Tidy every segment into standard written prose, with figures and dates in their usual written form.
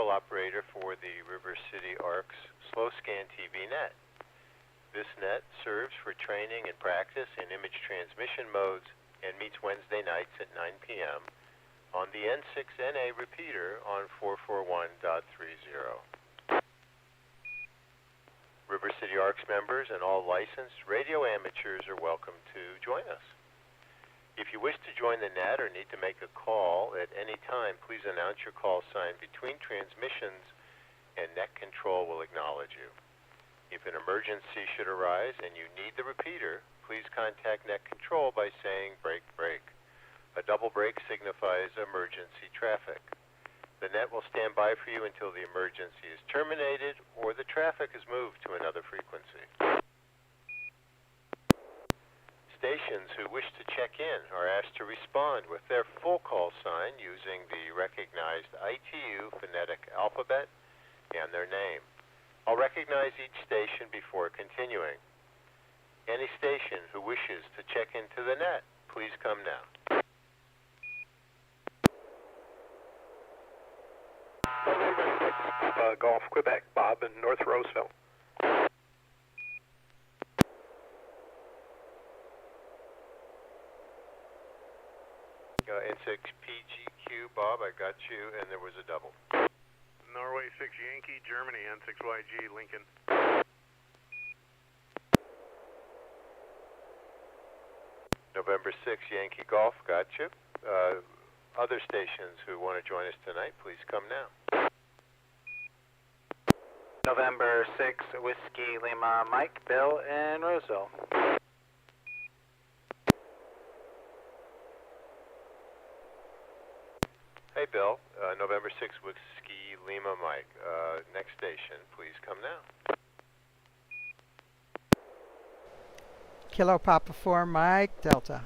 serial operator for the River City ARC's Slow Scan TV Net. This net serves for training and practice in image transmission modes and meets Wednesday nights at 9 p.m. on the N6NA repeater on 441.30. River City ARC's members and all licensed radio amateurs are welcome to join us. If you wish to join the net or need to make a call at any time, please announce your call sign between transmissions and net control will acknowledge you. If an emergency should arise and you need the repeater, please contact net control by saying break, break. A double break signifies emergency traffic. The net will stand by for you until the emergency is terminated or the traffic is moved to another frequency. Stations who wish to check in are asked to respond with their full call sign using the recognized ITU phonetic alphabet and their name. I'll recognize each station before continuing. Any station who wishes to check into the net, please come now. Golf, Quebec, Bob in North Roseville. N6PGQ, Bob, I got you, and there was a double. Norway 6 Yankee, Germany, N6YG, Lincoln. November 6 Yankee Golf, got you. Other stations who want to join us tonight, please come now. November 6 Whiskey Lima Mike, Bill in Roseville. Hey, Bill. November 6 Whiskey Lima Mike. Next station, please come now. Kilo Papa 4 Mike, Delta.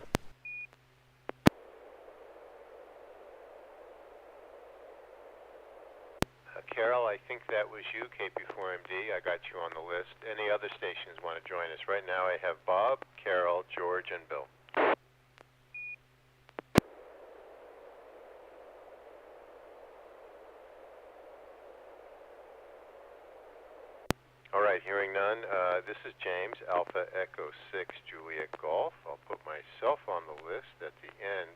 Carol, I think that was you, KP4MD. I got you on the list. Any other stations want to join us? Right now I have Bob, Carol, George, and Bill. All right, hearing none. This is James, Alpha Echo 6 Juliet Golf. I'll put myself on the list at the end.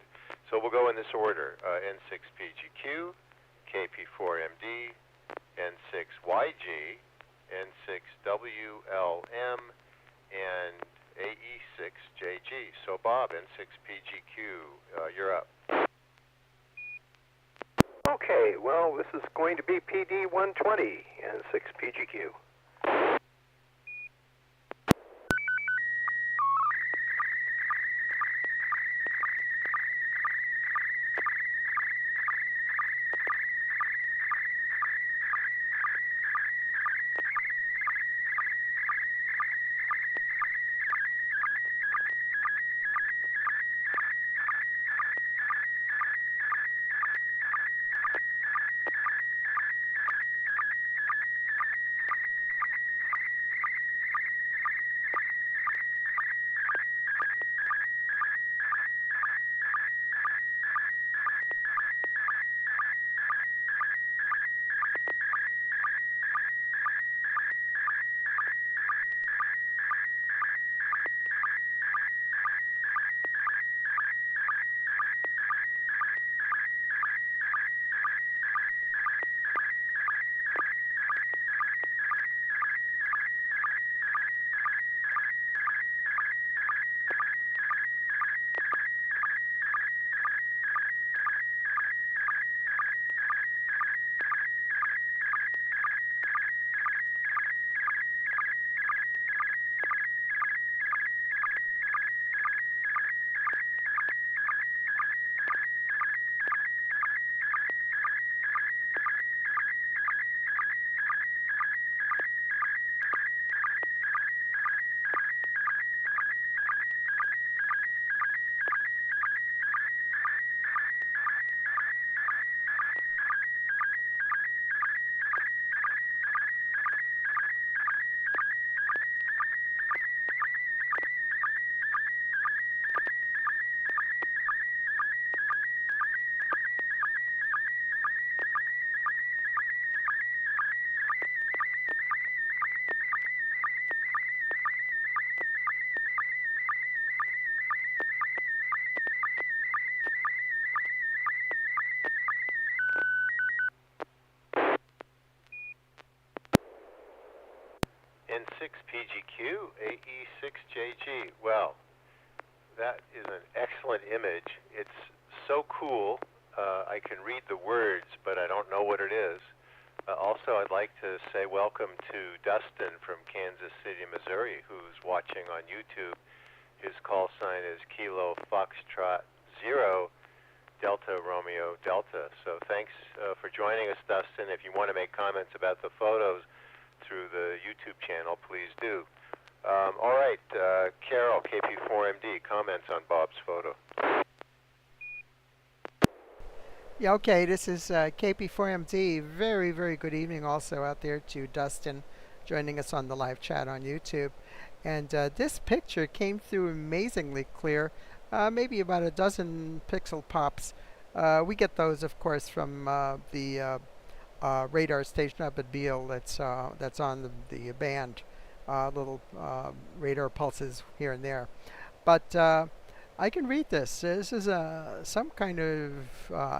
So we'll go in this order. N6PGQ, KP4MD, N6YG, N6WLM, and AE6JG. So Bob, N6PGQ, you're up. Okay, well, this is going to be PD 120 and 6PGQ. N6PGQ AE6JG. Well, that is an excellent image. It's so cool. I can read the words, but I don't know what it is. Also, I'd like to say welcome to Dustin from Kansas City, Missouri, who's watching on YouTube. His call sign is Kilo Foxtrot 0 Delta Romeo Delta. So thanks for joining us, Dustin. If you want to make comments about the photos through the YouTube channel, please do. All right, Carol, KP4MD, comments on Bob's photo. Yeah, okay, this is KP4MD. Very, very good evening also out there to Dustin joining us on the live chat on YouTube. And this picture came through amazingly clear, maybe about a dozen pixel pops. We get those, of course, from the radar station up at Beale that's on the band, little radar pulses here and there. But I can read this. This is some kind of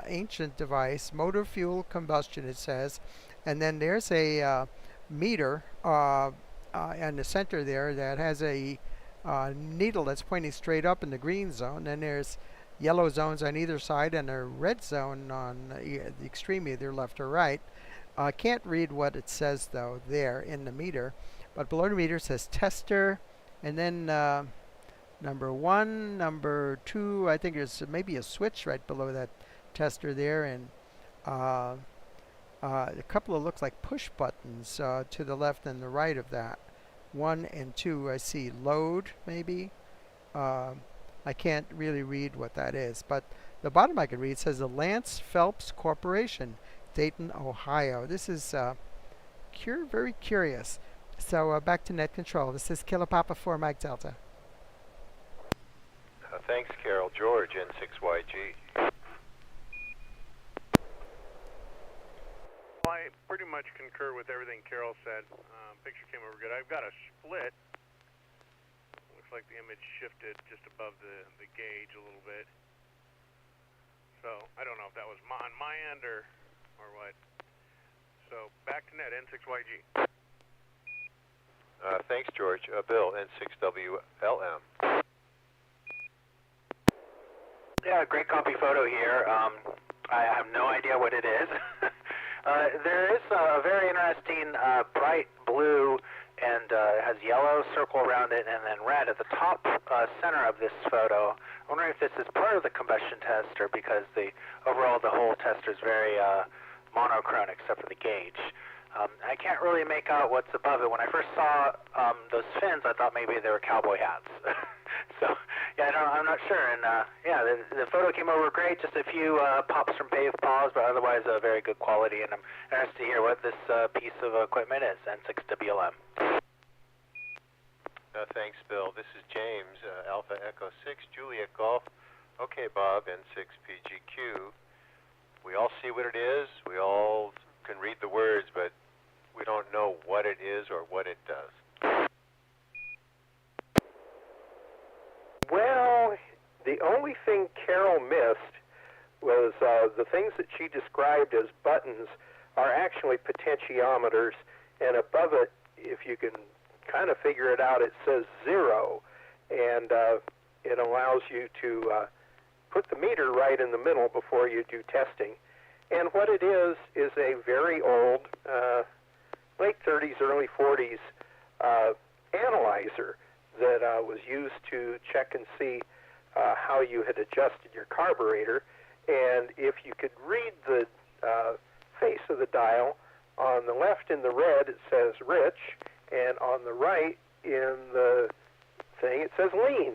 ancient device, motor fuel combustion, it says. And then there's a meter in the center there that has a needle that's pointing straight up in the green zone. Then there's yellow zones on either side and a red zone on the extreme, either left or right. Can't read what it says, though, there in the meter. But below the meter says tester, and then number 1, number 2, I think there's maybe a switch right below that tester there, and a couple of looks like push buttons to the left and the right of that. 1 and 2, I see load, maybe. I can't really read what that is, but the bottom I can read says the Lance Phelps Corporation, Dayton, Ohio. This is very curious. So back to net control. This is Kilo Papa 4 Mike Delta. Thanks, Carol. George, N6YG. Well, I pretty much concur with everything Carol said. Picture came over good. I've got a split. Looks like the image shifted just above the gauge a little bit. So I don't know if that was on my end or what. So back to net, N6YG. Thanks, George. Bill, N6WLM. Yeah, great copy photo here. I have no idea what it is. There is a very interesting bright blue and it has yellow circle around it and then red at the top center of this photo. I'm wondering if this is part of the combustion tester because the whole tester is very monochrome except for the gauge. I can't really make out what's above it. When I first saw those fins, I thought maybe they were cowboy hats. So, yeah, I'm not sure. And, yeah, the photo came over great. Just a few pops from Pave Paws, but otherwise very good quality. And I'm interested to hear what this piece of equipment is, N6WLM. Thanks, Bill. This is James, Alpha Echo 6, Juliet Golf. Okay, Bob, N6PGQ. We all see what it is. We all can read the words, but we don't know what it is or what it does. Well, the only thing Carol missed was the things that she described as buttons are actually potentiometers, and above it, if you can kind of figure it out, it says 0, and it allows you to put the meter right in the middle before you do testing. And what it is a very old, late 30s, early 40s analyzer that was used to check and see how you had adjusted your carburetor. And if you could read the face of the dial, on the left in the red it says rich, and on the right in the thing it says lean.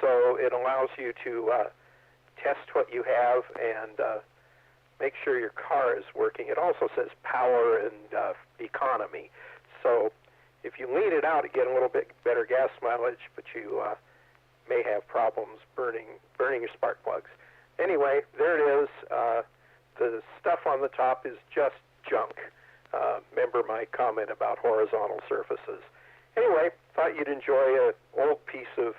So it allows you to test what you have and make sure your car is working. It also says power and economy. So if you lean it out, you get a little bit better gas mileage, but you may have problems burning your spark plugs. Anyway, there it is. The stuff on the top is just junk. Remember my comment about horizontal surfaces. Anyway, thought you'd enjoy an old piece of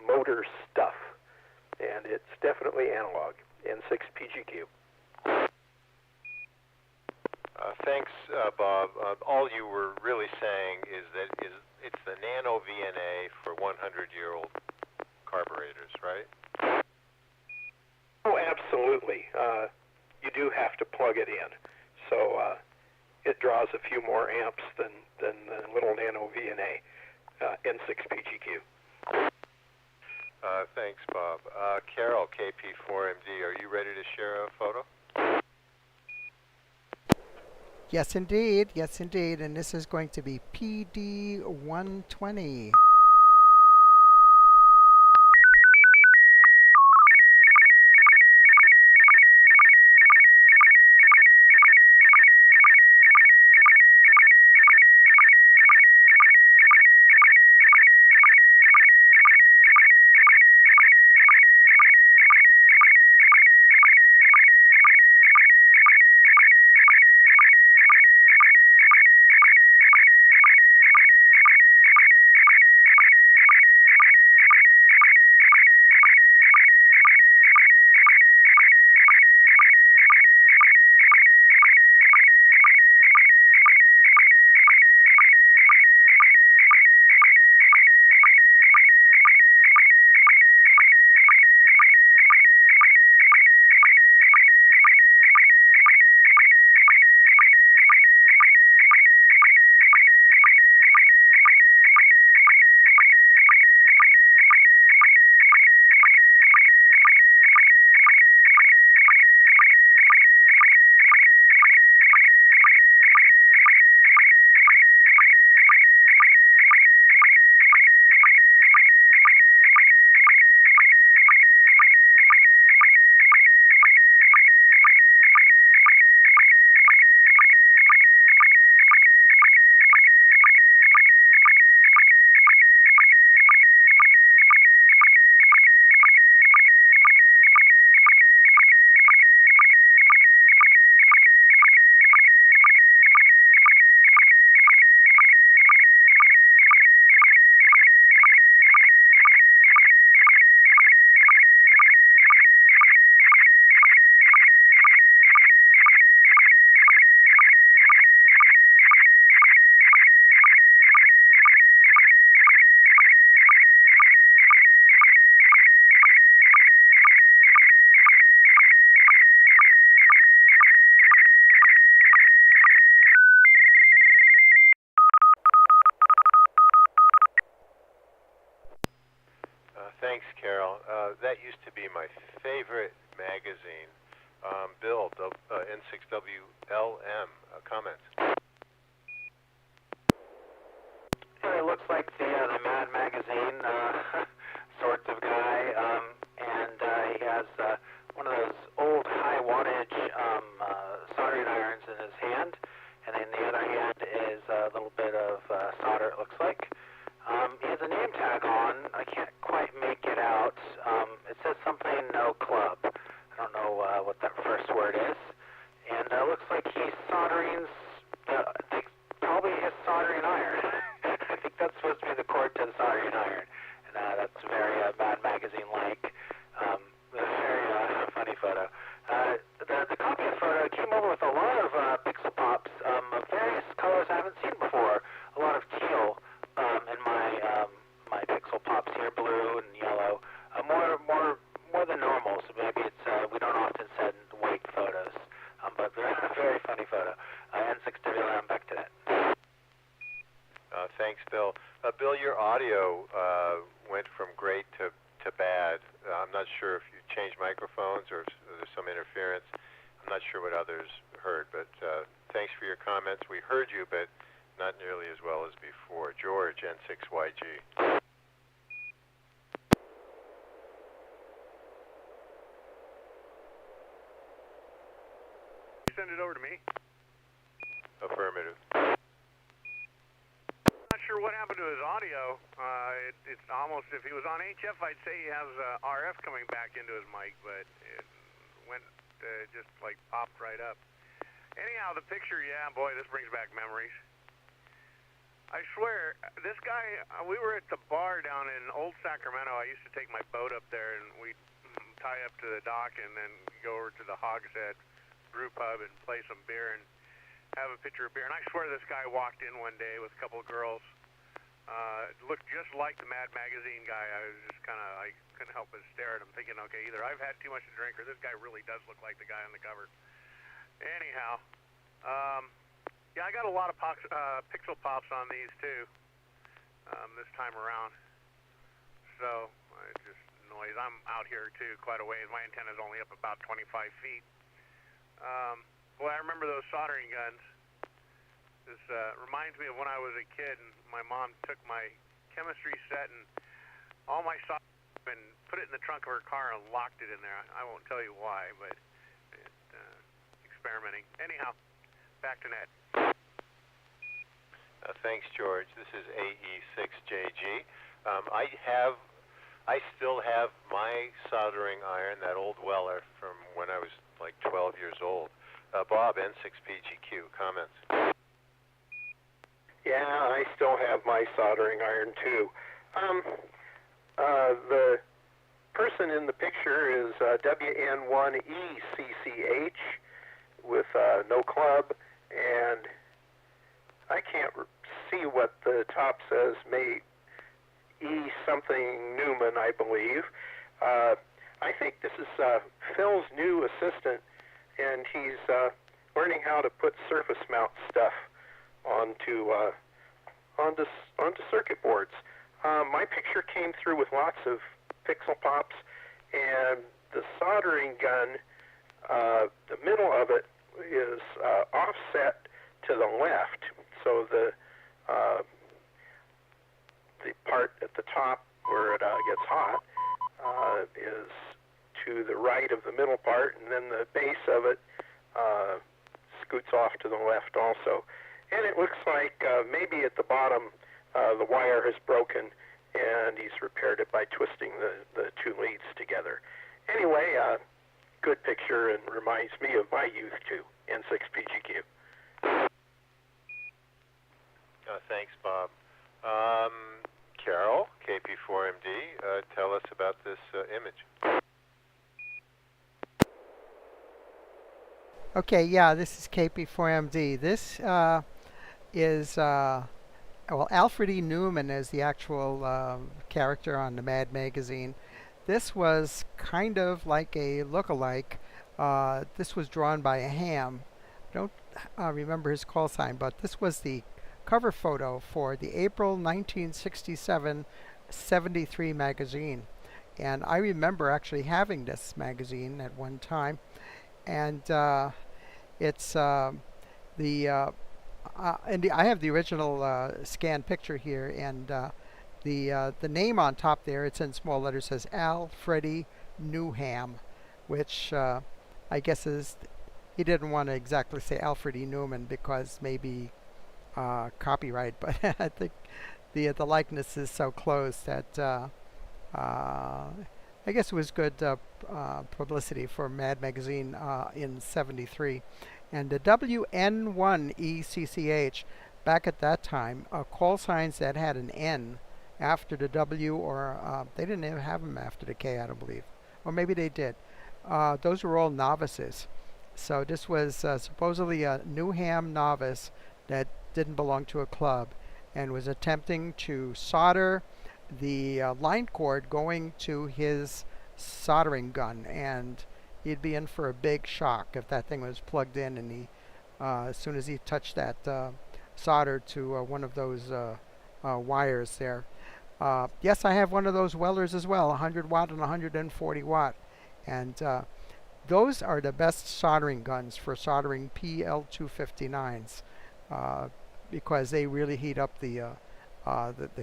motor stuff, and it's definitely analog, N6PGQ. Thanks, Bob. All you were really saying is that it's the nano VNA for 100-year-old carburetors, right? Oh, absolutely. You do have to plug it in. So it draws a few more amps than the little nano VNA N6 PGQ. Thanks, Bob. Carol, KP4MD, are you ready to share a photo? Yes, indeed. Yes, indeed. And this is going to be PD120. Thanks, Carol. That used to be my favorite magazine. Bill, N6WLM, comments? It looks like the Mad Magazine sort of guy, and he has one of those old high wattage soldering irons in his hand, and in the other hand is a little bit of solder, it looks like. He has a name tag on. I can't quite make it out. It says something no club. I don't know what that first word is. And it looks like he's soldering, probably his soldering iron. I think that's supposed to be the cord to the soldering iron. And that's very Mad Magazine-like. Very funny photo. The copy of the photo came over with a lot of pixel pops of various colors I haven't seen before. A lot of teal in my pixel pops here, blue and yellow. More than normal, so maybe it's we don't often send white photos. But they're a very funny photo. N6WLM, back to that. Thanks, Bill. Bill, your audio went from great to bad. I'm not sure if you changed microphones or if there's some interference. I'm not sure what others heard, but thanks for your comments. We heard you, but not nearly as well as before. George, N6YG. Send it over to me. Affirmative. Not sure what happened to his audio. It's almost, if he was on HF, I'd say he has RF coming back into his mic, but it went, just like popped right up. Anyhow, the picture, yeah, boy, this brings back memories. I swear, this guy, we were at the bar down in Old Sacramento. I used to take my boat up there, and we'd tie up to the dock and then go over to the Hogshead Brew Pub and play some beer. And have a pitcher of beer. And I swear this guy walked in one day with a couple of girls. It looked just like the Mad Magazine guy. I was just kind of, I couldn't help but stare at him thinking, okay, either I've had too much to drink or this guy really does look like the guy on the cover. Anyhow, yeah, I got a lot of pixel pops on these too this time around. So, it's just noise. I'm out here too quite a ways. My antenna's only up about 25 feet. Boy, I remember those soldering guns. This reminds me of when I was a kid and my mom took my chemistry set and all my soldering and put it in the trunk of her car and locked it in there. I won't tell you why, but experimenting. Anyhow, back to Ned. Thanks, George. This is AE6JG. I still have my soldering iron, that old Weller from when I was like 12 years old. Bob, N6PGQ, comments? Yeah, I still have my soldering iron too. The person in the picture is WN1ECCH with no club, and I can't see what the top says. May E something Newman, I believe. I think this is Phil's new assistant, and he's learning how to put surface mount stuff onto circuit boards. My picture came through with lots of pixel pops, and the soldering gun, the middle of it is offset to the left, so the part at the top where it gets hot is to the right of the middle part, and then the base of it scoots off to the left also. And it looks like maybe at the bottom the wire has broken, and he's repaired it by twisting the two leads together. Anyway, good picture and reminds me of my youth too, N6PGQ. Thanks, Bob. Carol, KP4MD, tell us about this image. Okay, yeah, this is KP4MD. This is, well, Alfred E. Newman is the actual character on the Mad Magazine. This was kind of like a look-alike. This was drawn by a Ham. I don't remember his call sign, but this was the cover photo for the April 1967 73 magazine. And I remember actually having this magazine at one time. And it's and I have the original scanned picture here, and the name on top there, it's in small letters, says Alfred Newham, which I guess is, he didn't want to exactly say Alfred E. Newman because maybe copyright, but I think the likeness is so close that I guess it was good publicity for Mad Magazine in '73. And the WN1ECCH, back at that time, call signs that had an N after the W, or they didn't even have them after the K, I don't believe. Or maybe they did. Those were all novices. So this was supposedly a Newham novice that didn't belong to a club and was attempting to solder the line cord going to his soldering gun, and he'd be in for a big shock if that thing was plugged in and he as soon as he touched that solder to one of those wires there. Yes, I have one of those welders as well, 100 watt and 140 watt, and those are the best soldering guns for soldering PL259s because they really heat up the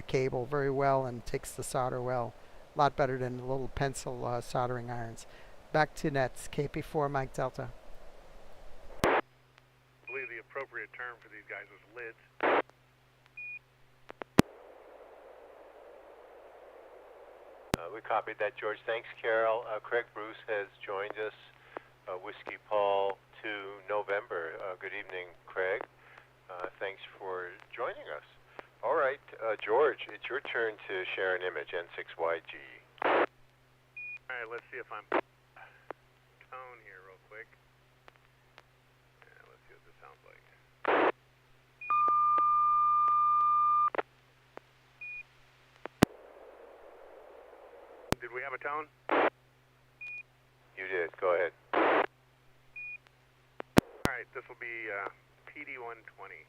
cable very well and takes the solder well. A lot better than the little pencil soldering irons. Back to nets, KP4 Mike Delta. I believe the appropriate term for these guys was lids. We copied that, George. Thanks, Carol. Craig Bruce has joined us. Whiskey Paul to November. Good evening, Craig. Thanks for joining us. All right, George, it's your turn to share an image, N6YG. All right, let's see if I'm tone here real quick. Yeah, let's see what this sounds like. Did we have a tone? You did. Go ahead. All right, this will be PD120.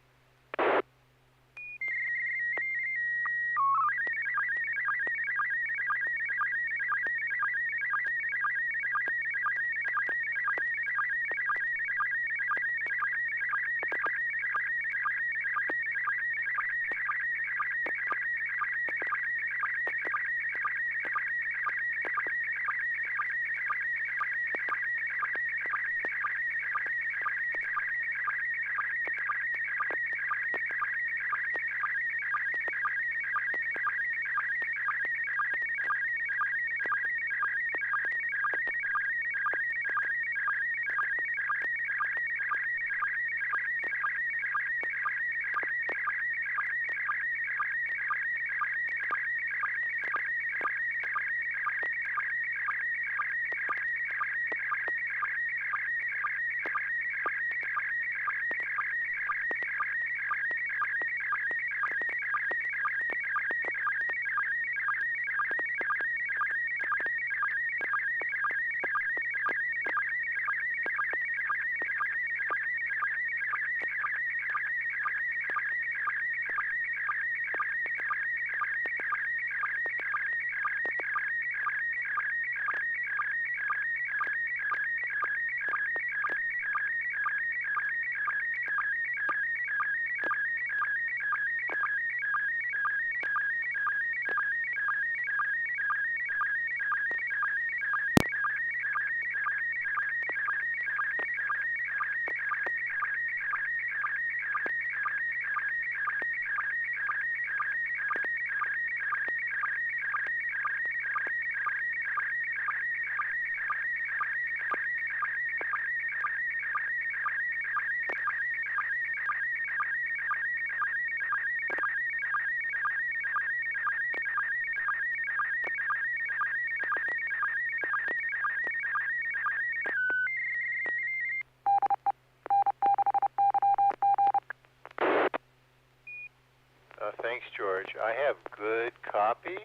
Thanks, George. I have good copy,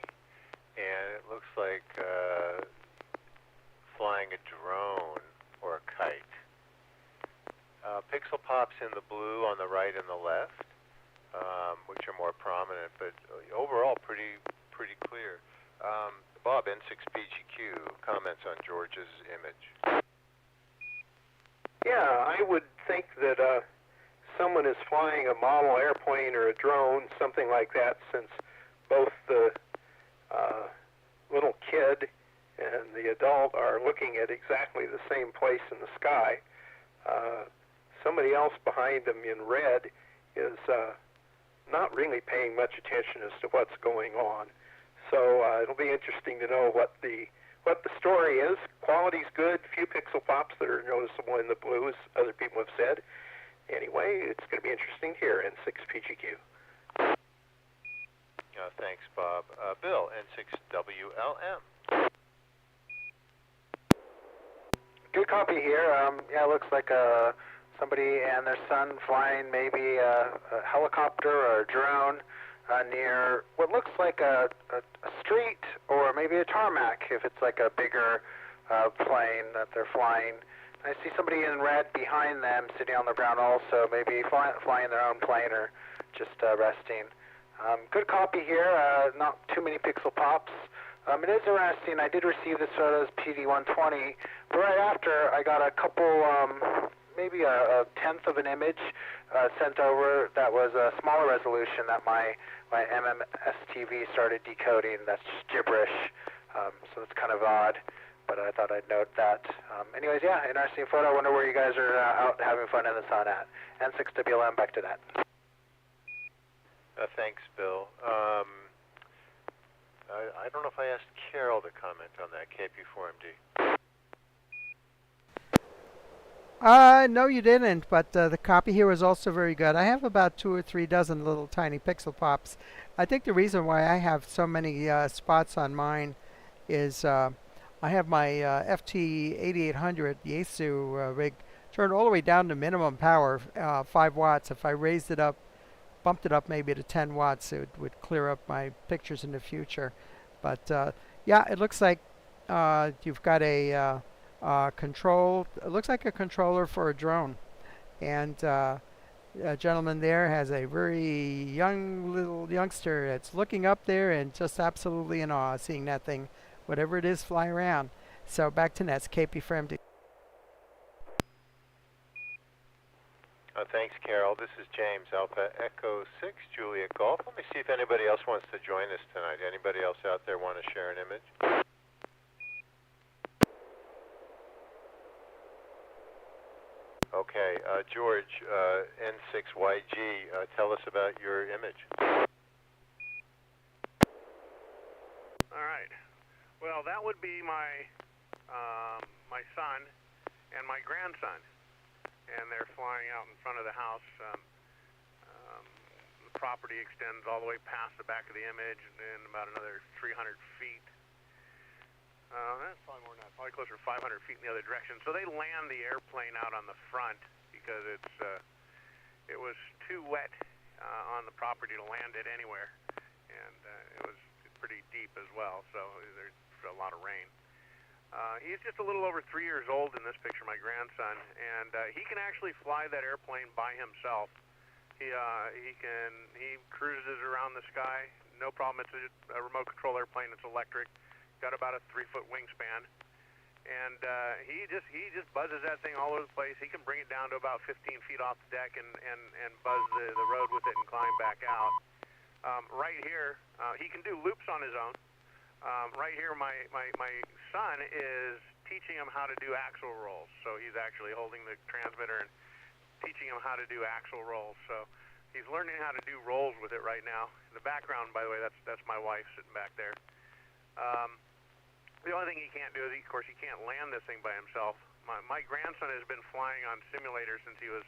and it looks like flying a drone or a kite. Pixel pops in the blue on the right and the left, which are more prominent, but overall pretty clear. Bob, N6PGQ, comments on George's image. Yeah, I would think that someone is flying a model airplane or a drone, something like that, since both the little kid and the adult are looking at exactly the same place in the sky. Somebody else behind them in red is not really paying much attention as to what's going on. So it'll be interesting to know what the story is. Quality's good, few pixel pops that are noticeable in the blue, as other people have said. Anyway, it's going to be interesting here, N6PGQ. Thanks, Bob. Bill, N6WLM. Good copy here. Yeah, it looks like somebody and their son flying maybe a helicopter or a drone near what looks like a street or maybe a tarmac if it's like a bigger plane that they're flying. I see somebody in red behind them sitting on the ground also, maybe flying their own plane or just resting. Good copy here, not too many pixel pops. It is interesting. I did receive this photo as PD120, but right after I got a couple, maybe a tenth of an image sent over that was a smaller resolution that my SSTV started decoding. That's just gibberish, so it's kind of odd, but I thought I'd note that. Anyways, yeah, interesting photo. I wonder where you guys are out having fun in the sun at. N6WLM, back to that. Thanks, Bill. I don't know if I asked Carol to comment on that, KP4MD. No, you didn't, but the copy here was also very good. I have about 2 or 3 dozen little tiny pixel pops. I think the reason why I have so many spots on mine is I have my FT8800 Yaesu rig turned all the way down to minimum power, 5 watts. If I raised it up, bumped it up maybe to 10 watts, it would clear up my pictures in the future. But Yeah, it looks like you've got a control. It looks like a controller for a drone, and a gentleman there has a very young little youngster that's looking up there and just absolutely in awe seeing that thing, whatever it is, fly around. So back to Nets, KP for MD. Thanks, Carol. This is James, Alpha Echo 6, Juliet Golf. Let me see if anybody else wants to join us tonight. Anybody else out there want to share an image? Okay, George, N6YG, tell us about your image. All right. Well, that would be my my son and my grandson, and they're flying out in front of the house. The property extends all the way past the back of the image, and then about another 300 feet. That's probably more than that. Probably closer to 500 feet in the other direction. So they land the airplane out on the front because it was too wet on the property to land it anywhere, and it was pretty deep as well. So there's a lot of rain. He's just a little over 3 years old in this picture, my grandson, and he can actually fly that airplane by himself. He cruises around the sky, no problem. It's a remote control airplane. It's electric. Got about a 3-foot wingspan, and he just buzzes that thing all over the place. He can bring it down to about 15 feet off the deck and buzz the road with it and climb back out. Right here, he can do loops on his own. Right here, my son is teaching him how to do axle rolls. So he's actually holding the transmitter and teaching him how to do axle rolls. So he's learning how to do rolls with it right now. In the background, by the way, that's my wife sitting back there. The only thing he can't do is, of course, he can't land this thing by himself. My grandson has been flying on simulators since he was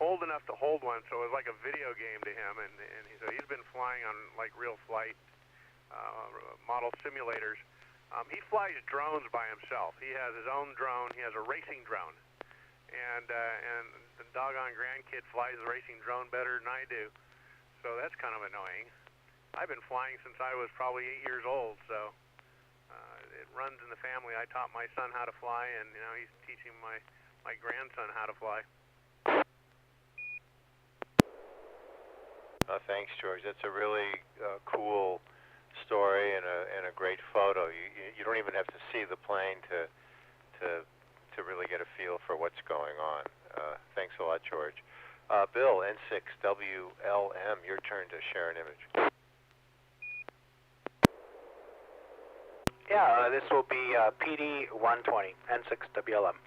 old enough to hold one, so it was like a video game to him. So he's been flying on like real flight model simulators. He flies drones by himself. He has his own drone. He has a racing drone, and the doggone grandkid flies the racing drone better than I do. So that's kind of annoying. I've been flying since I was probably 8 years old, so it runs in the family. I taught my son how to fly, and he's teaching my grandson how to fly. Thanks, George. That's a really cool story and a great photo. You don't even have to see the plane to really get a feel for what's going on. Thanks a lot, George. Bill, N6WLM, your turn to share an image. Yeah, this will be PD 120, N6WLM.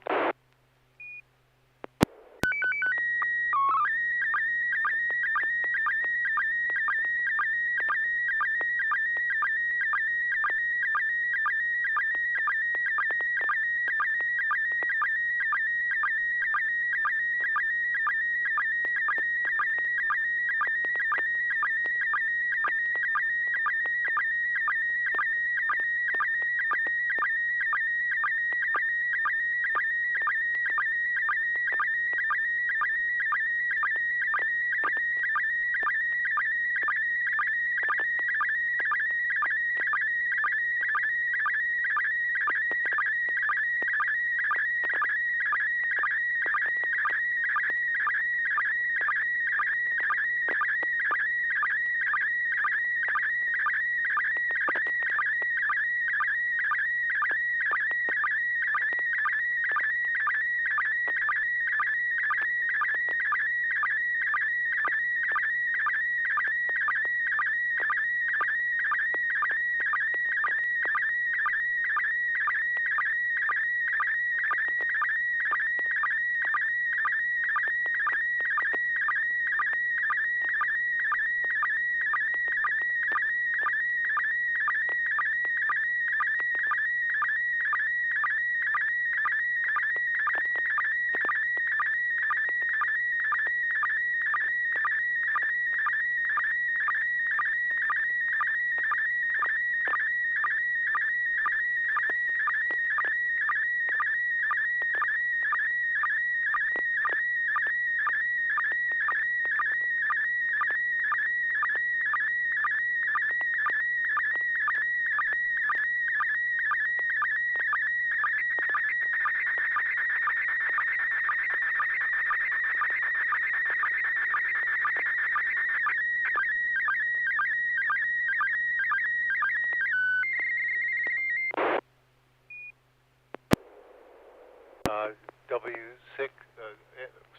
W6,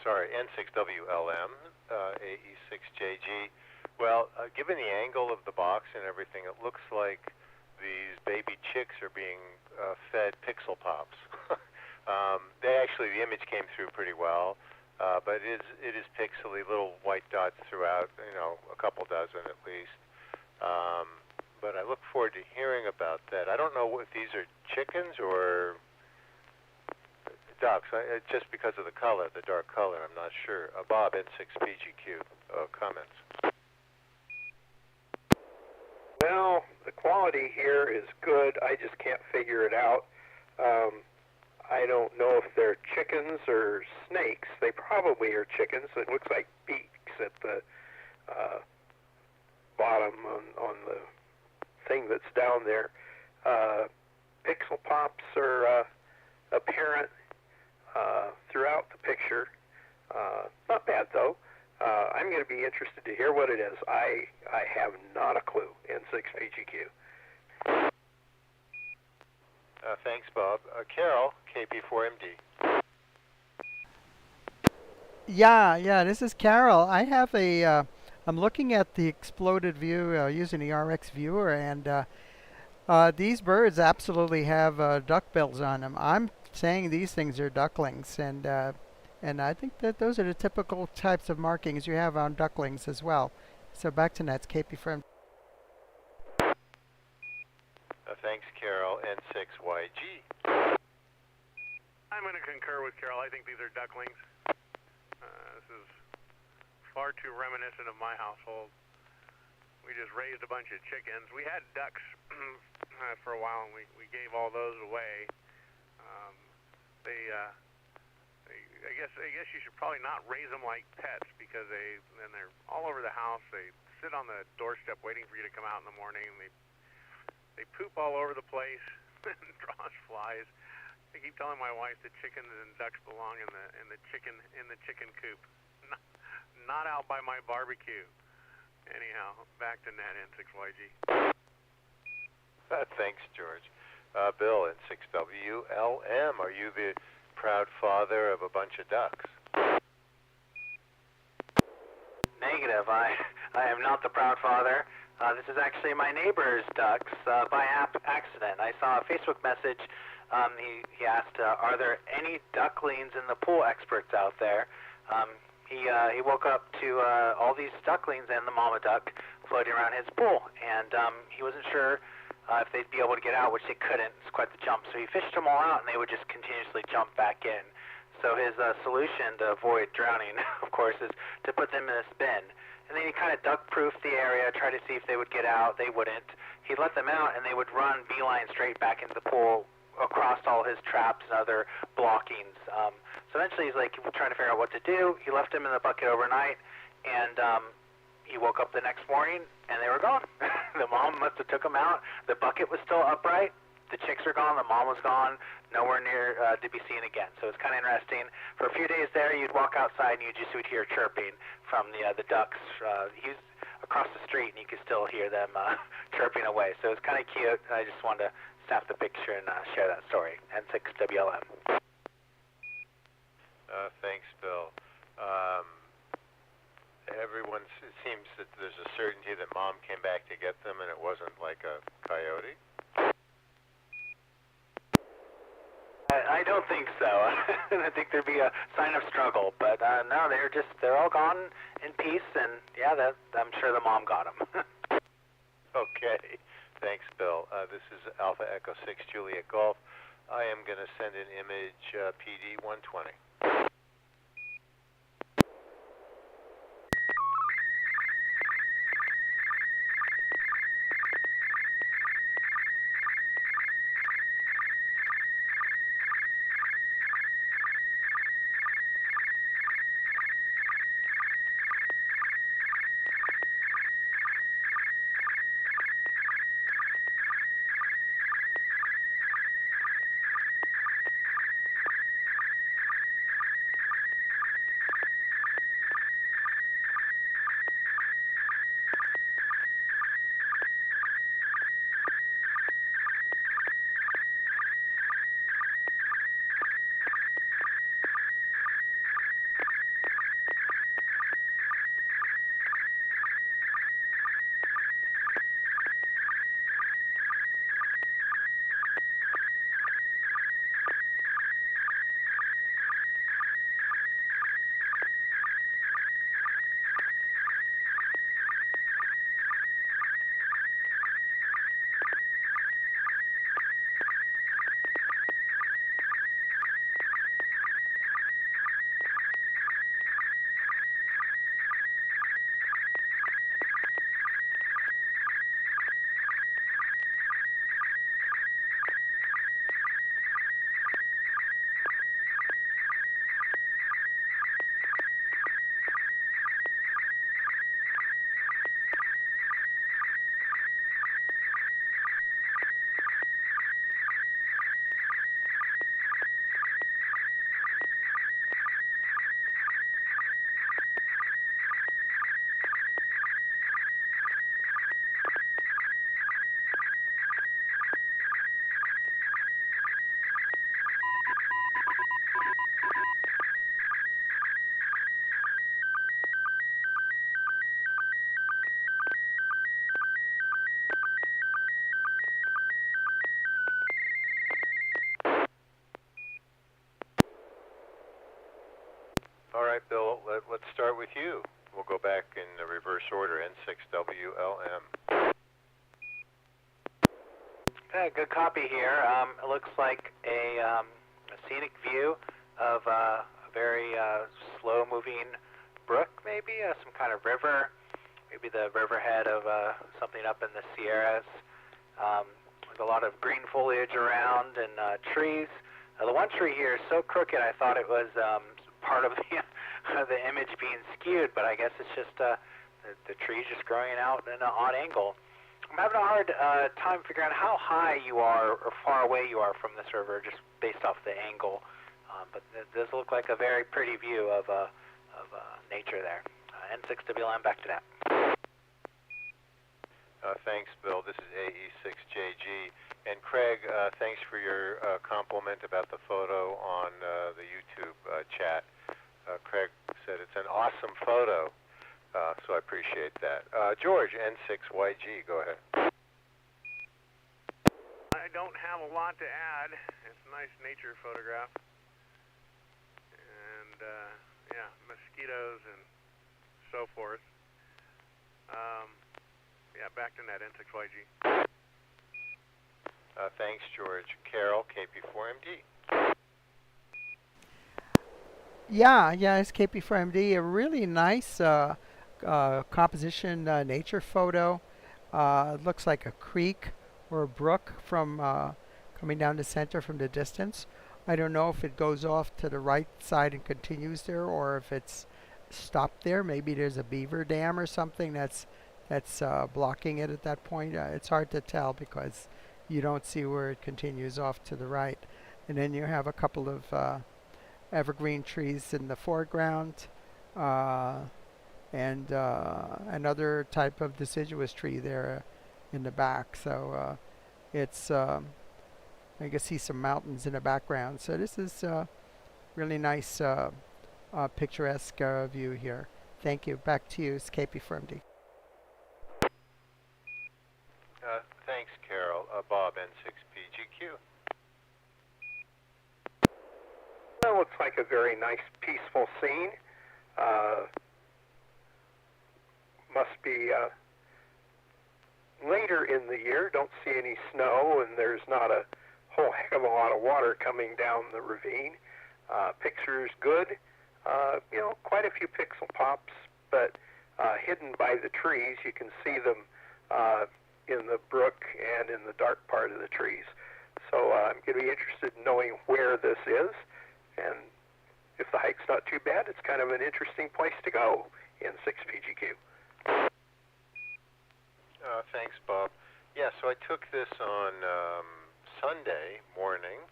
N6WLM, AE6JG. Well, given the angle of the box and everything, it looks like these baby chicks are being fed pixel pops. The image came through pretty well, but it is pixely, little white dots throughout, a couple dozen at least. But I look forward to hearing about that. I don't know if these are chickens or ducks, just because of the color, the dark color, I'm not sure. Bob, N6PGQ, comments. Well, the quality here is good. I just can't figure it out. I don't know if they're chickens or snakes. They probably are chickens. It looks like beaks at the bottom on the thing that's down there. Pixel pops are apparent throughout the picture. Not bad, though. I'm going to be interested to hear what it is. I have not a clue. N6PGQ. Thanks, Bob. Carol, KP4MD. Yeah, this is Carol. I have I'm looking at the exploded view using the RX viewer, and these birds absolutely have duckbills on them. I'm saying these things are ducklings, and I think that those are the typical types of markings you have on ducklings as well. So back to Nets, KP4MD. Thanks, Carol. N6YG. I'm going to concur with Carol. I think these are ducklings. This is far too reminiscent of my household. We just raised a bunch of chickens. We had ducks for a while, and we gave all those away. I guess you should probably not raise them like pets, because they're all over the house. They sit on the doorstep waiting for you to come out in the morning. They poop all over the place and draws flies. I keep telling my wife that chickens and ducks belong in the chicken coop, not out by my barbecue. Anyhow, back to Net N6YG. Thanks, George. Bill, N6WLM. Are you the proud father of a bunch of ducks? Negative. I am not the proud father. This is actually my neighbor's ducks by accident. I saw a Facebook message. He asked, are there any ducklings in the pool experts out there? He woke up to all these ducklings and the mama duck floating around his pool, and he wasn't sure if they'd be able to get out, which they couldn't. It's quite the jump. So he fished them all out, and they would just continuously jump back in. So his solution to avoid drowning, of course, is to put them in a bin. And then he kind of duck-proofed the area, tried to see if they would get out. They wouldn't. He let them out, and they would run beeline straight back into the pool across all his traps and other blockings. So eventually he's trying to figure out what to do. He left them in the bucket overnight, and he woke up the next morning, and they were gone. The mom must have took them out. The bucket was still upright. The chicks are gone. The mom was gone. Nowhere near to be seen again. So it's kind of interesting. For a few days there, you'd walk outside and you would hear chirping from the ducks. He was across the street, and you could still hear them chirping away. So it's kind of cute. I just wanted to snap the picture and share that story. N6WLM. Thanks, Bill. It seems that there's a certainty that mom came back to get them, and it wasn't like a coyote. I don't think so. I think there'd be a sign of struggle, but no, they're all gone in peace, and yeah, I'm sure the mom got them. Okay, thanks, Bill. This is Alpha Echo 6 Juliet Golf. I am going to send an image PD 120. with you. We'll go back in the reverse order, N6WLM. Good copy here. It looks like a scenic view of a very slow-moving brook, maybe some kind of river, maybe the riverhead of something up in the Sierras. There's a lot of green foliage around and trees. The one tree here is so crooked, I thought it was part of the image being skewed, but I guess it's just the tree's just growing out in an odd angle. I'm having a hard time figuring out how high you are or far away you are from this river, just based off the angle. But it does look like a very pretty view of nature there. N6WLM, back to that. Thanks, Bill. This is AE6JG. And Craig, thanks for your compliment about the photo on the YouTube chat. Craig said it's an awesome photo, so I appreciate that. George, N6YG, go ahead. I don't have a lot to add. It's a nice nature photograph. And, yeah, mosquitoes and so forth. Yeah, back to net, N6YG. Thanks, George. Carol, KP4MD. Yeah, it's KP4MD. A really nice composition nature photo. It looks like a creek or a brook from coming down the center from the distance. I don't know if it goes off to the right side and continues there, or if it's stopped there. Maybe there's a beaver dam or something that's blocking it at that point. It's hard to tell because you don't see where it continues off to the right. And then you have a couple of evergreen trees in the foreground, and another type of deciduous tree there in the back. So it's I can see some mountains in the background. So this is really nice picturesque view here. Thank you. Back to you, it's KP4MD. Thanks, Carol. Bob, N6PGQ. That looks like a very nice, peaceful scene. Must be later in the year. Don't see any snow, and there's not a whole heck of a lot of water coming down the ravine. Picture's good. Quite a few pixel pops, but hidden by the trees. You can see them in the brook and in the dark part of the trees. So I'm going to be interested in knowing where this is, and if the hike's not too bad, it's kind of an interesting place to go in 6PGQ. Thanks, Bob. Yeah, so I took this on Sunday morning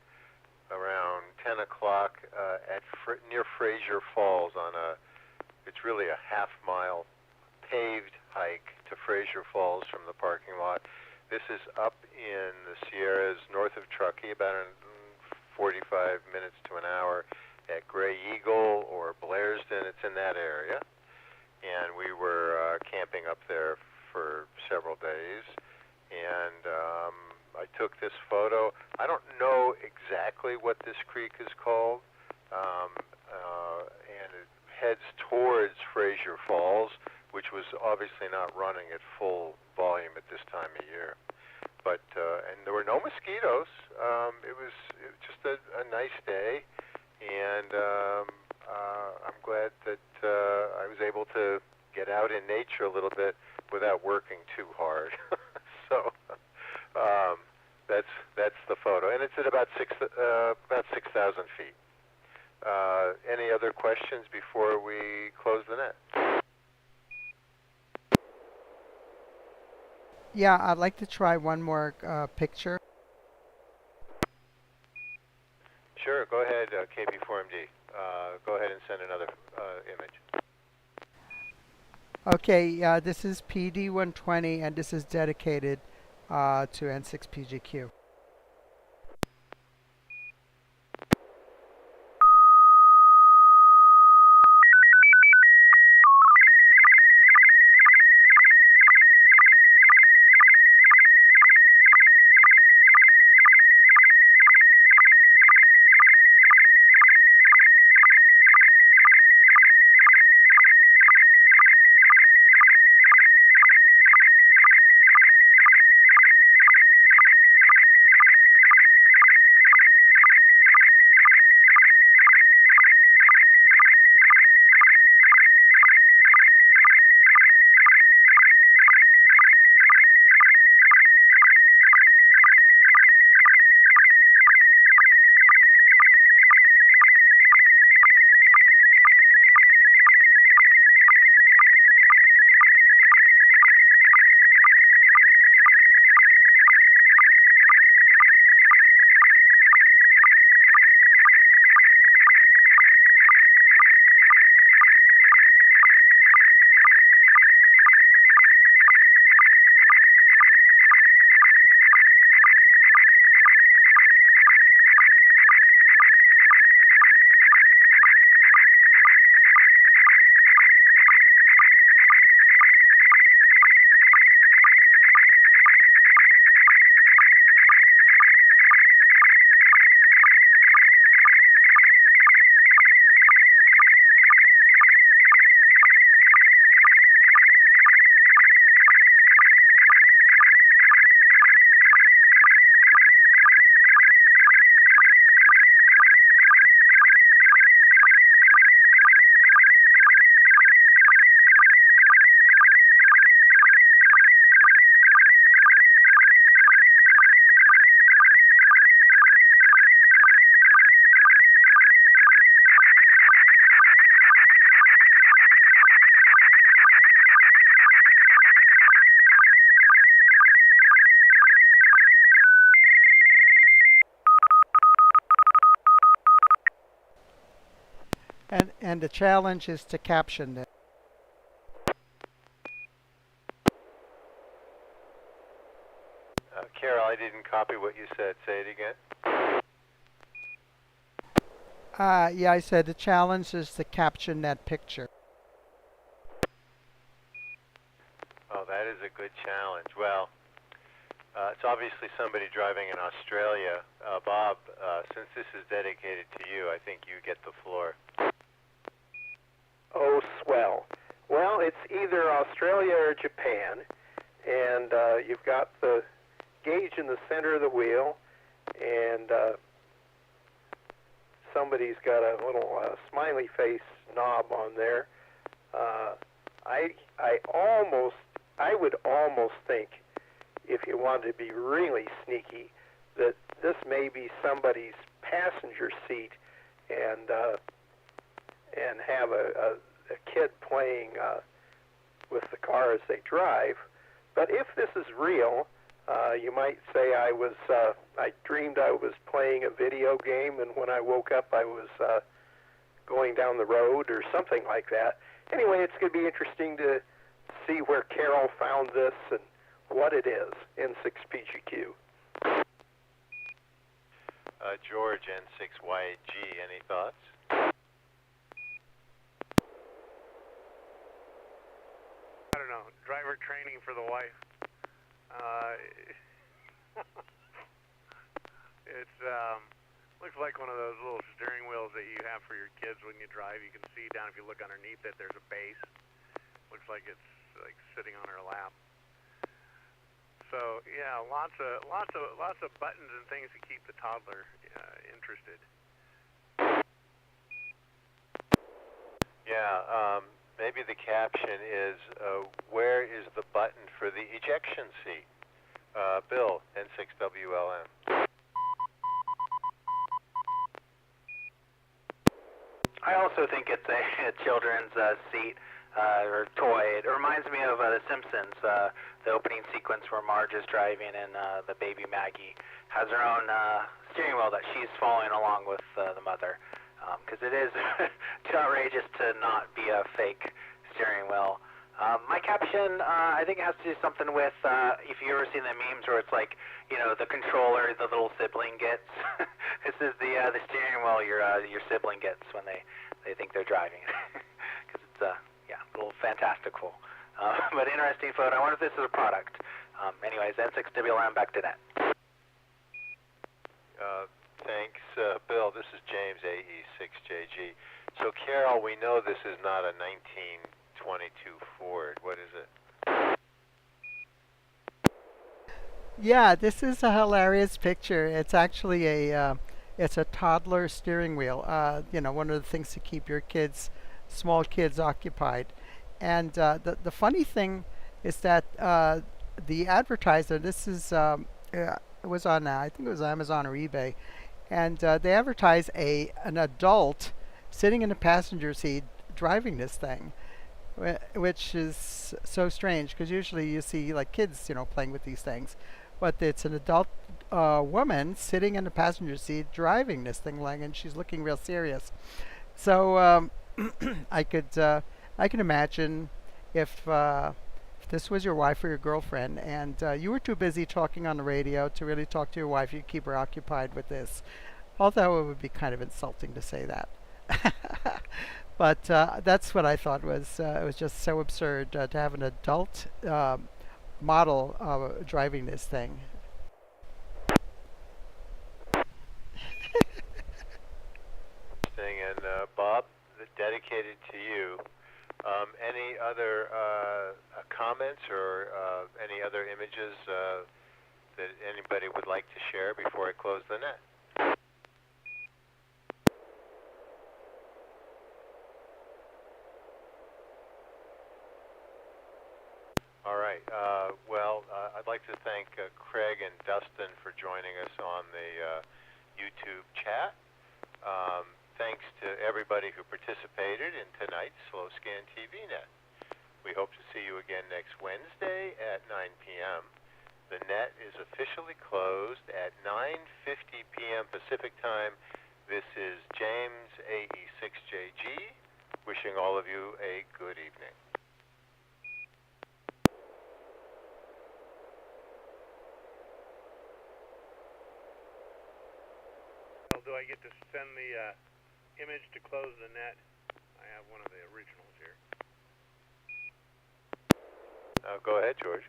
around 10 o'clock near Fraser Falls it's really a half-mile paved hike to Fraser Falls from the parking lot. This is up in the Sierras north of Truckee, about 45 minutes to an hour at Gray Eagle or Blairsden. It's in that area. And we were camping up there for several days. And I took this photo. I don't know exactly what this creek is called. And it heads towards Fraser Falls, which was obviously not running at full volume at this time of year. But and there were no mosquitoes. It was just a nice day, and I'm glad that I was able to get out in nature a little bit without working too hard. So that's the photo, and it's at about 6,000 feet. Any other questions before we close the net? Yeah, I'd like to try one more picture. Sure, go ahead, KP4MD. Go ahead and send another image. Okay, this is PD120, and this is dedicated to N6PGQ. And the challenge is to caption it. Carol, I didn't copy what you said. Say it again. Yeah, I said the challenge is to caption that picture. Oh, that is a good challenge. Well, it's obviously somebody driving in Australia. Bob, since this is dedicated to you, I think you get the floor. Oh, swell. Well, it's either Australia or Japan, and you've got the gauge in the center of the wheel, and somebody's got a little smiley face knob on there. I would almost think, if you wanted to be really sneaky, that this may be somebody's passenger seat, and have a kid playing with the car as they drive. But if this is real, you might say I dreamed I was playing a video game, and when I woke up I was going down the road or something like that. Anyway, it's going to be interesting to see where Carol found this and what it is, N6PGQ. George, N6YG, any thoughts? I don't know. Driver training for the wife. It's looks like one of those little steering wheels that you have for your kids when you drive. You can see down if you look underneath it. There's a base. Looks like it's like sitting on her lap. So yeah, lots of buttons and things to keep the toddler interested. Yeah, maybe the caption is, where is the button for the ejection seat? Bill, N6WLM. I also think it's a children's seat or toy. It reminds me of The Simpsons, the opening sequence where Marge is driving and the baby Maggie has her own steering wheel that she's following along with the mother. Because it is too outrageous to not be a fake steering wheel. My caption, I think it has to do something with, if you've ever seen the memes where it's like, the controller the little sibling gets. This is the steering wheel your sibling gets when they think they're driving. Because it's, a little fantastical. But interesting photo. I wonder if this is a product. Anyways, N6WLM, back to net. Thanks, Bill. This is James, AE6JG. So, Carol, we know this is not a 1922 Ford. What is it? Yeah, this is a hilarious picture. It's actually it's a toddler steering wheel. One of the things to keep your small kids occupied. And the funny thing is that the advertiser, this is it was on I think it was Amazon or eBay, and they advertise an adult sitting in the passenger seat driving this thing, which is so strange because usually you see like kids, playing with these things, but it's an adult woman sitting in the passenger seat driving this thing, and she's looking real serious. So I can imagine if this was your wife or your girlfriend and you were too busy talking on the radio to really talk to your wife, you'd keep her occupied with this. Although it would be kind of insulting to say that. But that's what I thought was it was just so absurd to have an adult model driving this thing. And Bob, dedicated to you. Any other comments or any other images that anybody would like to share before I close the net? All right. I'd like to thank Craig and Dustin for joining us on the YouTube chat. Thanks to everybody who participated in tonight's Slow Scan TV Net. We hope to see you again next Wednesday at 9 p.m. The net is officially closed at 9:50 p.m. Pacific Time, This is James, AE6JG, wishing all of you a good evening. Do I get to send the image to close the net? I have one of the originals here. Go ahead, George.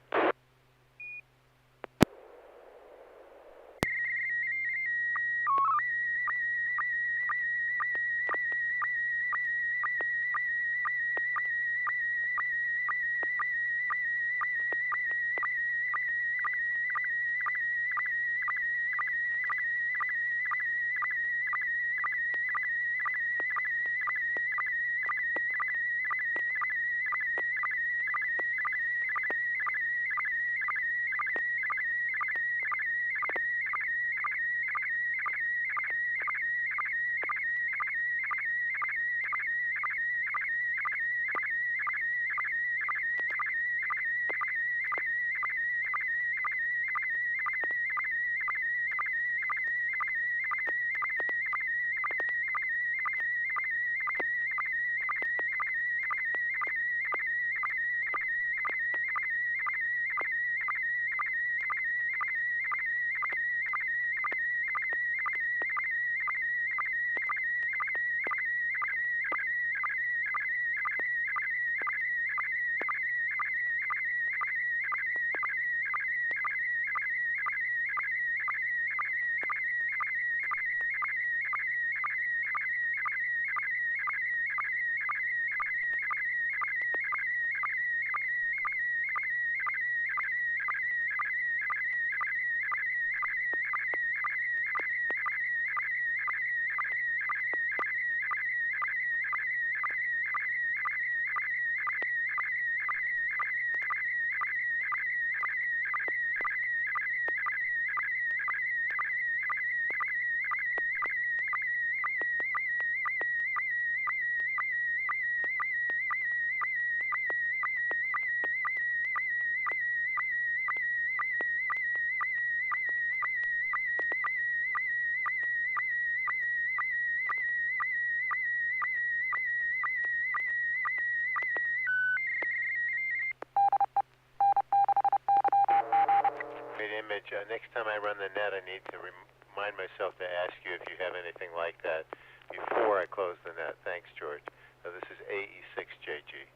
Great image. Next time I run the net, I need to remind myself to ask you if you have anything like that before I close the net. Thanks, George. This is AE6JG.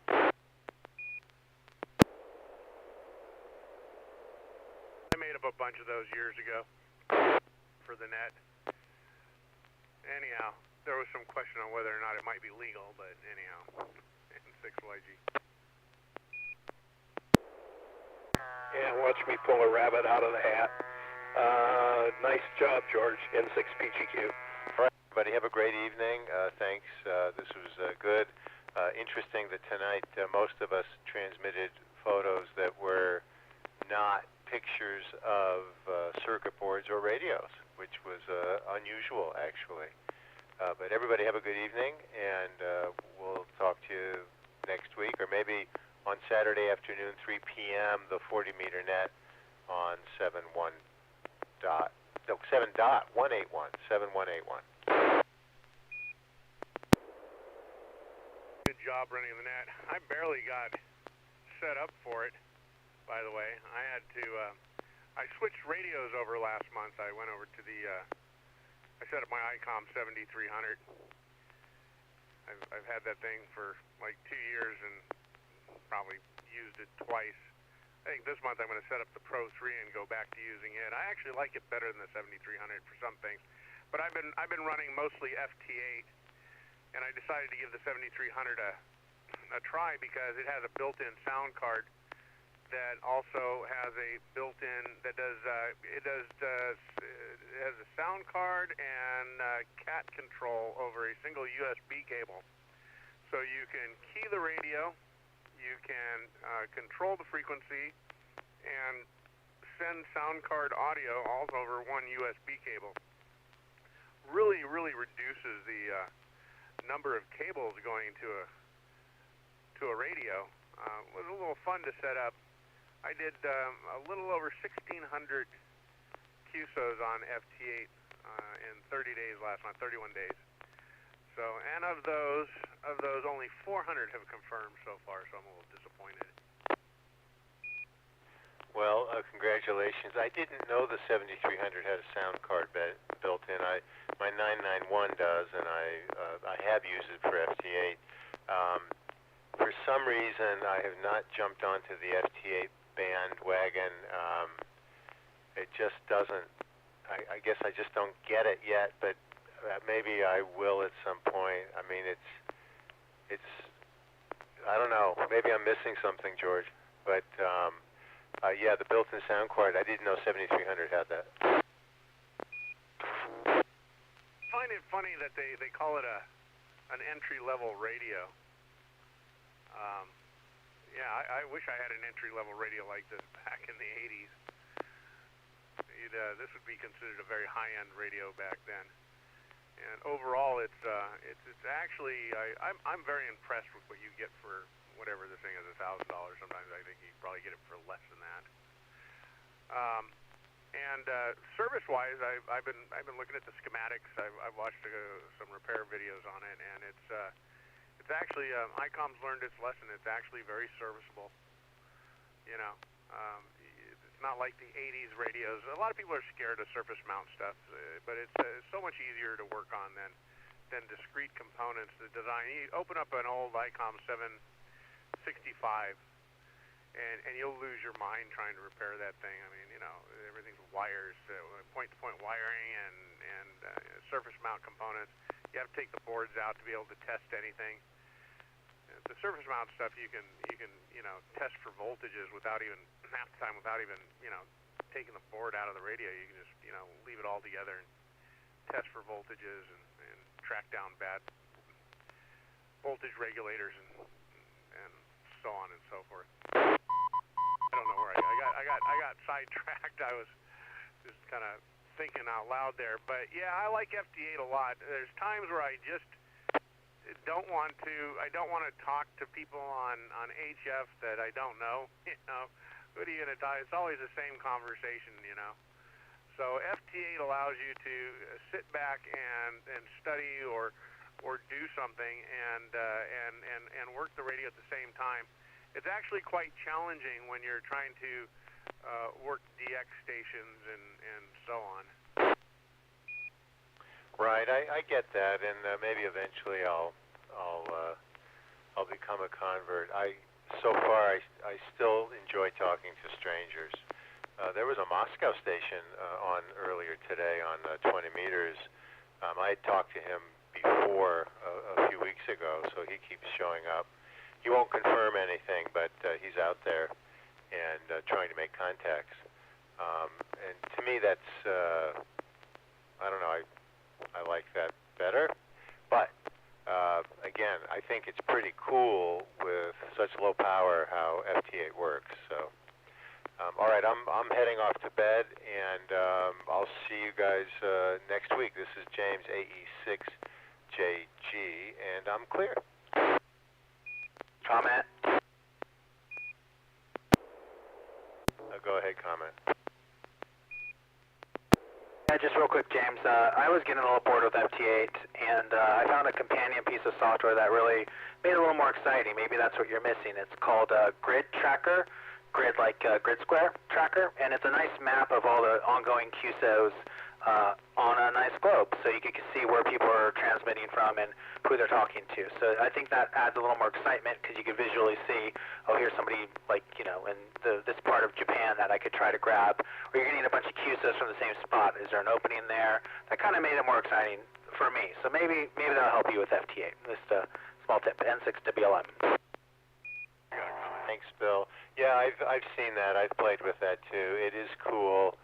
I made up a bunch of those years ago for the net. Anyhow, there was some question on whether or not it might be legal, but anyhow, N6YG. Yeah, watch me pull a rabbit out of the hat. Nice job, George. N6PGQ. All right, everybody, have a great evening. Thanks. This was good. Interesting that tonight most of us transmitted photos that were not pictures of circuit boards or radios, which was unusual, actually. But everybody have a good evening, and we'll talk to you next week, or maybe on Saturday afternoon, 3 p.m., the 40-meter net on 7.181. Good job running the net. I barely got set up for it, by the way. I switched radios over last month. I went over to I set up my ICOM 7300. I've had that thing for like 2 years and probably used it twice. I think this month I'm going to set up the Pro 3 and go back to using it. I actually like it better than the 7300 for some things, but I've been running mostly FT8, and I decided to give the 7300 a try because it has a built-in sound card that also has a built-in that it has a sound card and cat control over a single USB cable, so you can key the radio. You can control the frequency and send sound card audio all over one USB cable. Really reduces the number of cables going to a radio. It was a little fun to set up. I did a little over 1,600 QSOs on FT8 in 30 days last month, 31 days. So, and of those, only 400 have confirmed so far. So I'm a little disappointed. Well, congratulations. I didn't know the 7300 had a sound card built in. My 991 does, and I have used it for FT8. For some reason, I have not jumped onto the FT8 bandwagon. It just doesn't. I guess I just don't get it yet, but maybe I will at some point. I mean, it's. I don't know. Maybe I'm missing something, George. But yeah, the built-in sound card. I didn't know 7300 had that. I find it funny that they call it an entry-level radio. Yeah, I wish I had an entry-level radio like this back in the 80s. This would be considered a very high-end radio back then. And overall, it's actually I'm very impressed with what you get for whatever this thing is, $1,000. Sometimes I think you probably get it for less than that. And service-wise, I've been looking at the schematics. I've watched some repair videos on it, and it's actually ICOM's learned its lesson. It's actually very serviceable. You know, it's not like the 80s radios. A lot of people are scared of surface mount stuff, but it's so much easier to work on than discrete components. The design. You open up an old ICOM 765, and you'll lose your mind trying to repair that thing. I mean, you know, everything's wires, point-to-point wiring, and surface mount components. You have to take the boards out to be able to test anything. The surface mount stuff you can test for voltages without even half the time without even taking the board out of the radio. You can just leave it all together and test for voltages and track down bad voltage regulators and so on and so forth. I don't know where I got sidetracked. I was just kind of thinking out loud there, but yeah, I like FT8 a lot. There's times where I just don't want to talk to people on HF that I don't know. What are you going to talk? It's always the same conversation, So FT8 allows you to sit back and study or do something and work the radio at the same time. It's actually quite challenging when you're trying to work DX stations and so on. Right, I get that, and maybe eventually I'll become a convert. So far I still enjoy talking to strangers. There was a Moscow station on earlier today on 20 meters. I had talked to him before a few weeks ago, so he keeps showing up. He won't confirm anything, but he's out there and trying to make contacts. And to me, that's I don't know. I like that better, but again, I think it's pretty cool with such low power how FT8 works. So, all right, I'm heading off to bed, and I'll see you guys next week. This is James AE6JG, and I'm clear. Comment. Go ahead, comment. Just real quick, James. I was getting a little bored with FT8, and I found a companion piece of software that really made it a little more exciting. Maybe that's what you're missing. It's called Grid Tracker, grid like grid square tracker, and it's a nice map of all the ongoing QSOs on a nice globe, so you can see where people are transmitting from and who they're talking to. So I think that adds a little more excitement because you can visually see, oh, here's somebody in this part of Japan that I could try to grab, or you're getting a bunch of QSOs from the same spot. Is there an opening there? That kind of made it more exciting for me. So maybe that'll help you with FT8. Just a small tip, N6NA. Thanks, Bill. Yeah, I've seen that. I've played with that too. It is cool.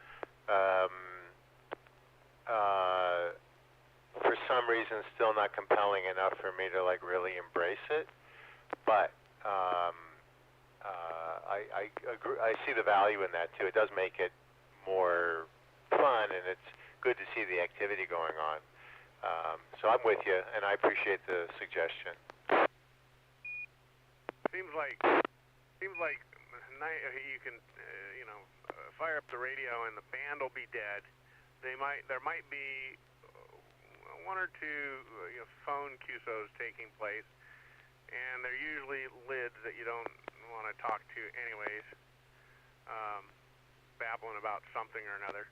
For some reason, still not compelling enough for me to really embrace it. But I agree. I see the value in that too. It does make it more fun, and it's good to see the activity going on. So I'm with you, and I appreciate the suggestion. Seems like you can fire up the radio and the band will be dead. there might be one or two phone QSOs taking place, and they're usually lids that you don't want to talk to anyways, babbling about something or another.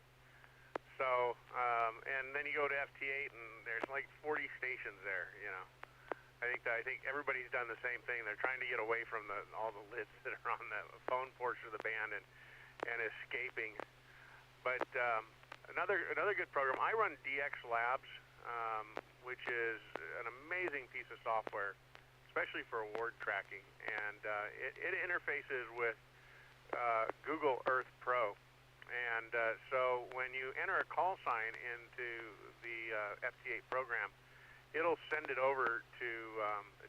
So, and then you go to FT8 and there's like 40 stations there, I think everybody's done the same thing. They're trying to get away from all the lids that are on the phone portion of the band and escaping. But another good program, I run DX Labs, which is an amazing piece of software, especially for award tracking, and it interfaces with Google Earth Pro. And so when you enter a call sign into the FT8 program, it'll send it over to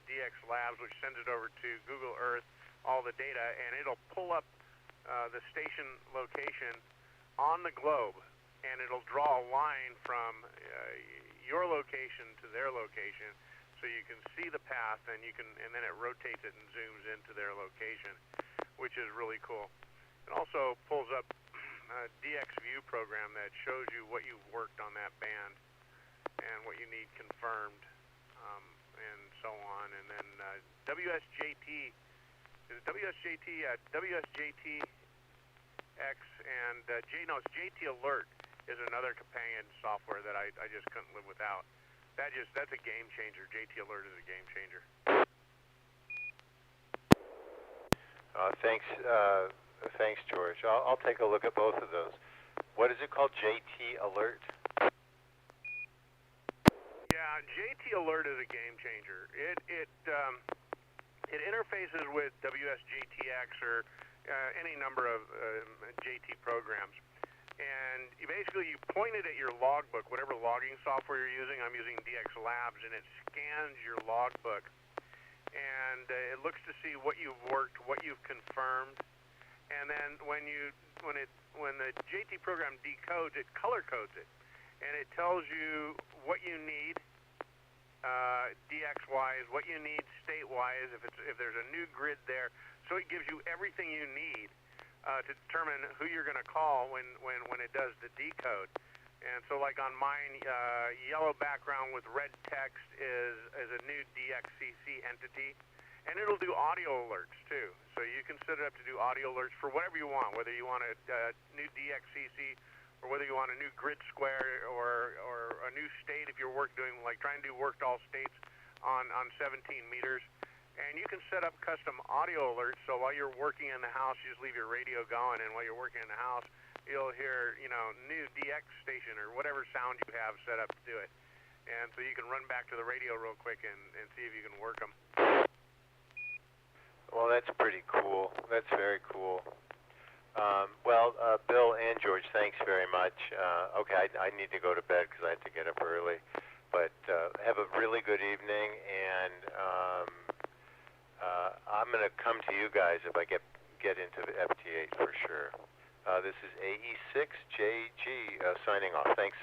DX Labs, which sends it over to Google Earth, all the data, and it'll pull up the station location on the globe, and it'll draw a line from your location to their location, so you can see the path, and then it rotates it and zooms into their location, which is really cool. It also pulls up a DX View program that shows you what you've worked on that band and what you need confirmed, and so on. And then WSJT X and it's JT Alert is another companion software that I just couldn't live without. That's a game changer. JT Alert is a game changer. Thanks, George. I'll take a look at both of those. What is it called? JT Alert? Yeah, JT Alert is a game changer. It interfaces with WSJTX or any number of JT programs, and you point it at your logbook, whatever logging software you're using. I'm using DX Labs, and it scans your logbook, and it looks to see what you've worked, what you've confirmed, and then when the JT program decodes it, color codes it, and it tells you what you need DX-wise, what you need state-wise, if there's a new grid there. So it gives you everything you need to determine who you're going to call when it does the decode. And so like on mine, yellow background with red text is a new DXCC entity. And it'll do audio alerts too. So you can set it up to do audio alerts for whatever you want, whether you want a new DXCC or whether you want a new grid square or a new state if you're trying to do worked all states on 17 meters. And you can set up custom audio alerts, so while you're working in the house, you just leave your radio going, and while you're working in the house, you'll hear, new DX station or whatever sound you have set up to do it. And so you can run back to the radio real quick and see if you can work them. Well, that's pretty cool. That's very cool. Bill and George, thanks very much. Okay, I need to go to bed because I have to get up early. But have a really good evening, and I'm going to come to you guys if I get into the FT8 for sure. This is AE6JG signing off. Thanks.